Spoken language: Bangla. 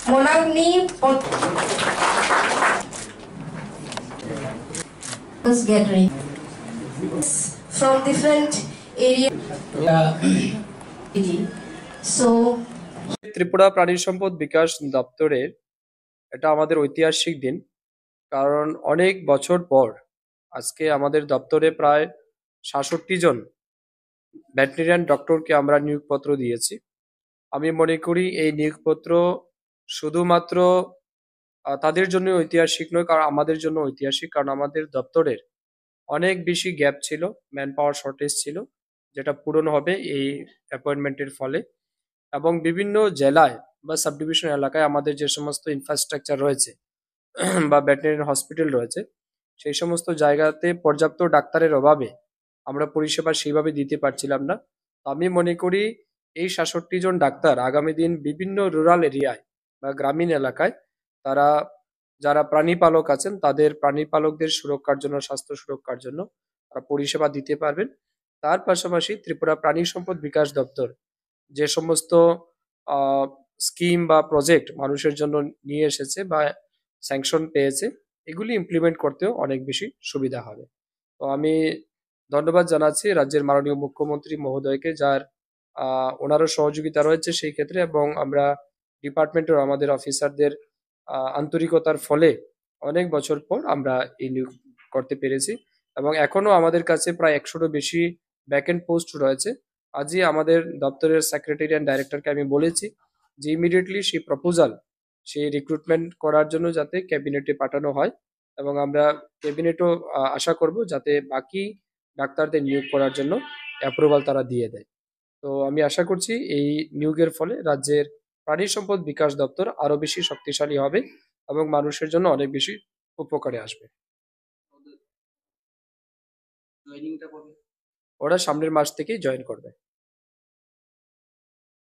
Monagni get ready from different areas. So Tripura প্রাণী সম্পদ বিকাশ দপ্তরের এটা আমাদের ঐতিহাসিক দিন, কারণ অনেক বছর পর আজকে আমাদের দপ্তরে প্রায় ৬৭ জন ভেটেরিনারি ডক্টরকে আমরা নিয়োগপত্র দিয়েছি। আমি মনে করি এই নিয়োগপত্র শুধুমাত্র তাদের জন্য ঐতিহাসিক নয়, কারণ আমাদের জন্য ঐতিহাসিক, কারণ আমাদের দপ্তরের অনেক বেশি গ্যাপ ছিল, ম্যান পাওয়ার শর্টেজ ছিল, যেটা পূরণ হবে এই অ্যাপয়েন্টমেন্টের ফলে। এবং বিভিন্ন জেলায় বা সাব ডিভিশন এলাকায় আমাদের যে সমস্ত ইনফ্রাস্ট্রাকচার রয়েছে বা ভেটেরিনারি হসপিটাল রয়েছে, সেই সমস্ত জায়গাতে পর্যাপ্ত ডাক্তারের অভাবে আমরা পরিষেবা সেইভাবে দিতে পারছিলাম না। আমি মনে করি এই ৬৭ জন ডাক্তার আগামী দিন বিভিন্ন রুরাল এরিয়ায় বা গ্রামীণ এলাকায় তারা যারা প্রাণী পালক আছেন তাদের প্রাণী পালকদের সুরক্ষার জন্য, স্বাস্থ্য সুরক্ষার জন্য তারা পরিষেবা দিতে পারবেন। তার পাশাপাশি ত্রিপুরা প্রাণী সম্পদ বিকাশ দপ্তর যে সমস্ত স্কিম বা প্রজেক্ট মানুষের জন্য নিয়ে এসেছে বা স্যাংশন পেয়েছে, এগুলি ইমপ্লিমেন্ট করতেও অনেক বেশি সুবিধা হবে। তো আমি ধন্যবাদ জানাচ্ছি রাজ্যের মাননীয় মুখ্যমন্ত্রী মহোদয়কে, যার ওনারও সহযোগিতা রয়েছে সেই ক্ষেত্রে, এবং আমরা ডিপার্টমেন্টের আমাদের অফিসারদের আন্তরিকতার ফলে অনেক বছর পর আমরা এই নিয়োগ করতে পেরেছি। এবং এখনো আমাদের কাছে প্রায় ১০০টিরও বেশি ভ্যাকেন্ট পোস্ট রয়েছে। আজই আমাদের দপ্তরের সেক্রেটারি অ্যান্ড ডাইরেক্টরকে আমি বলেছি যে ইমিডিয়েটলি সেই প্রপোজাল, সেই রিক্রুটমেন্ট করার জন্য যাতে ক্যাবিনেটে পাঠানো হয়, এবং আমরা ক্যাবিনেটও আশা করব যাতে বাকি ডাক্তারদের নিয়োগ করার জন্য অ্যাপ্রুভাল তারা দিয়ে দেয়। তো আমি আশা করছি এই নিয়োগের ফলে রাজ্যের প্রাণী সম্পদ বিকাশ দপ্তর আরো বেশি শক্তিশালী হবে এবং মানুষের জন্য অনেক বেশি উপকারে আসবে। ওরা সামনের মাস থেকেই জয়েন করবে।